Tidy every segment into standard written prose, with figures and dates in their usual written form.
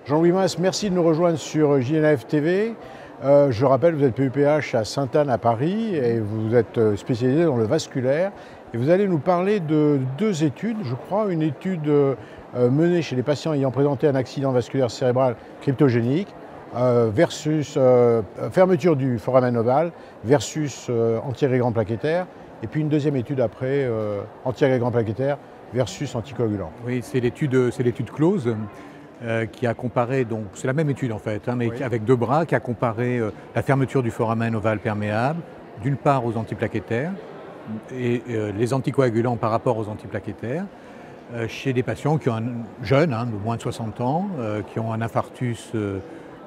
Jean-Louis Mas, merci de nous rejoindre sur JNAF TV. Je rappelle, vous êtes PUPH à Sainte-Anne à Paris et vous êtes spécialisé dans le vasculaire. Et vous allez nous parler de deux études, je crois, une étude menée chez les patients ayant présenté un accident vasculaire cérébral cryptogénique versus fermeture du foramen ovale versus antiagrégant plaquettaire. Et puis une deuxième étude après, antiagrégant plaquettaire versus anticoagulant. Oui, c'est l'étude close. Qui a comparé, donc c'est la même étude en fait, mais oui, avec deux bras, qui a comparé la fermeture du foramen ovale perméable, d'une part aux antiplaquettaires, et les anticoagulants par rapport aux antiplaquettaires, chez des patients qui ont jeunes, de moins de 60 ans, qui ont un infarctus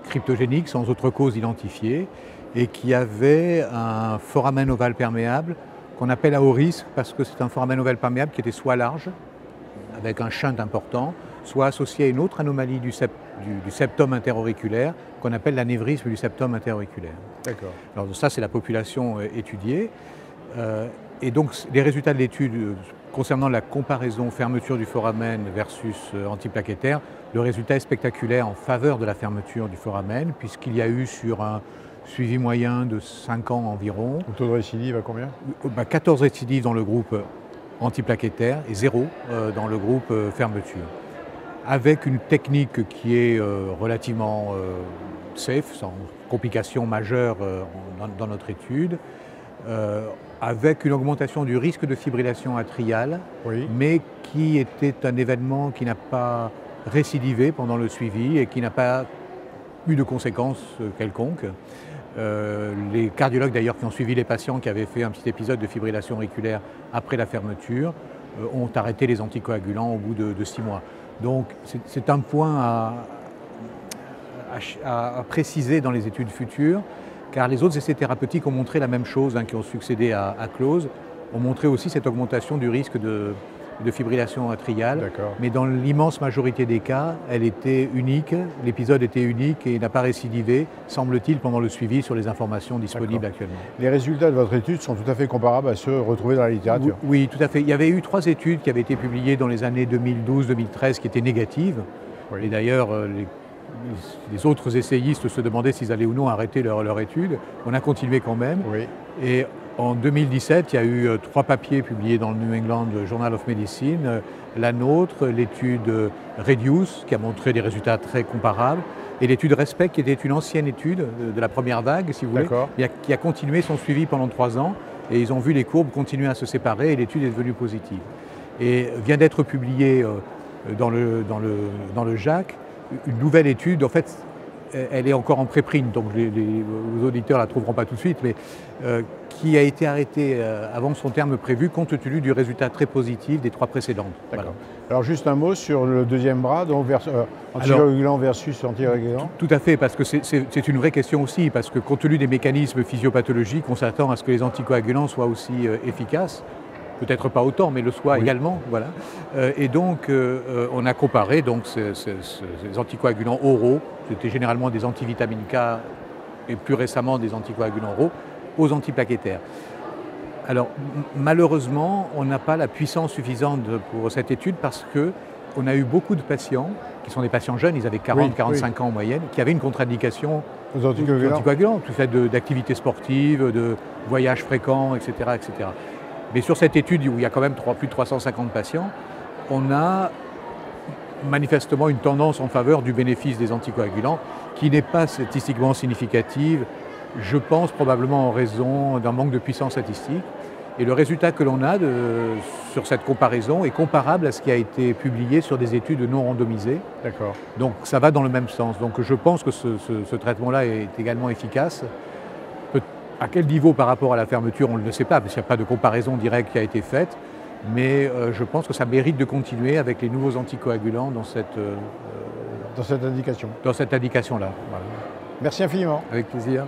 cryptogénique sans autre cause identifiée, et qui avaient un foramen ovale perméable qu'on appelle à haut risque, parce que c'est un foramen ovale perméable qui était soit large, avec un shunt important, soit associé à une autre anomalie du septum interauriculaire qu'on appelle l'anévrisme du septum interauriculaire. D'accord. Alors ça, c'est la population étudiée. Et donc, les résultats de l'étude concernant la comparaison fermeture du foramen versus antiplaquettaire, le résultat est spectaculaire en faveur de la fermeture du foramen, puisqu'il y a eu sur un suivi moyen de 5 ans environ. Le taux de récidive à combien? 14 récidives dans le groupe antiplaquettaire et 0 dans le groupe fermeture. Avec une technique qui est relativement safe, sans complications majeures dans notre étude, avec une augmentation du risque de fibrillation atriale, Oui. mais qui était un événement qui n'a pas récidivé pendant le suivi et qui n'a pas eu de conséquences quelconques. Les cardiologues d'ailleurs qui ont suivi les patients qui avaient fait un petit épisode de fibrillation auriculaire après la fermeture ont arrêté les anticoagulants au bout de 6 mois. Donc c'est un point à préciser dans les études futures, car les autres essais thérapeutiques ont montré la même chose, qui ont succédé à Close, ont montré aussi cette augmentation du risque de fibrillation atriale. Mais dans l'immense majorité des cas, elle était unique, l'épisode était unique et n'a pas récidivé, semble-t-il, pendant le suivi sur les informations disponibles actuellement. Les résultats de votre étude sont tout à fait comparables à ceux retrouvés dans la littérature. Oui, tout à fait. Il y avait eu 3 études qui avaient été publiées dans les années 2012-2013 qui étaient négatives. Oui. Et d'ailleurs, les autres essayistes se demandaient s'ils allaient ou non arrêter leur étude. On a continué quand même. Oui. Et en 2017, il y a eu 3 papiers publiés dans le New England Journal of Medicine. La nôtre, l'étude Reduce, qui a montré des résultats très comparables, et l'étude Respect, qui était une ancienne étude de la première vague, si vous voulez, qui a continué son suivi pendant 3 ans. Et ils ont vu les courbes continuer à se séparer et l'étude est devenue positive. Et vient d'être publiée dans le JACC une nouvelle étude. En fait, elle est encore en préprint, donc vos auditeurs ne la trouveront pas tout de suite, mais qui a été arrêtée avant son terme prévu compte tenu du résultat très positif des 3 précédentes. D'accord. Voilà. Alors juste un mot sur le deuxième bras, donc anticoagulant versus anticoagulant. Tout à fait, parce que c'est une vraie question aussi, parce que compte tenu des mécanismes physiopathologiques, on s'attend à ce que les anticoagulants soient aussi efficaces. Peut-être pas autant, mais le soient également. Voilà. Et donc, on a comparé donc, ces anticoagulants oraux, c'était généralement des antivitamines K et plus récemment des anticoagulants oraux, aux antiplaquettaires. Alors, malheureusement, on n'a pas la puissance suffisante pour cette étude parce qu'on a eu beaucoup de patients, qui sont des patients jeunes, ils avaient 40-45 ans en moyenne, qui avaient une contre-indication aux anticoagulants, tout fait d'activités sportives, de voyages fréquents, etc., etc. Mais sur cette étude où il y a quand même plus de 350 patients, on a manifestement une tendance en faveur du bénéfice des anticoagulants qui n'est pas statistiquement significative, je pense probablement en raison d'un manque de puissance statistique. Et le résultat que l'on a sur cette comparaison est comparable à ce qui a été publié sur des études non randomisées. D'accord. Donc ça va dans le même sens. Donc je pense que ce traitement-là est également efficace. À quel niveau par rapport à la fermeture, on ne le sait pas, parce qu'il n'y a pas de comparaison directe qui a été faite, mais je pense que ça mérite de continuer avec les nouveaux anticoagulants dans cette indication. Dans cette indication-là. Voilà. Merci infiniment. Avec plaisir.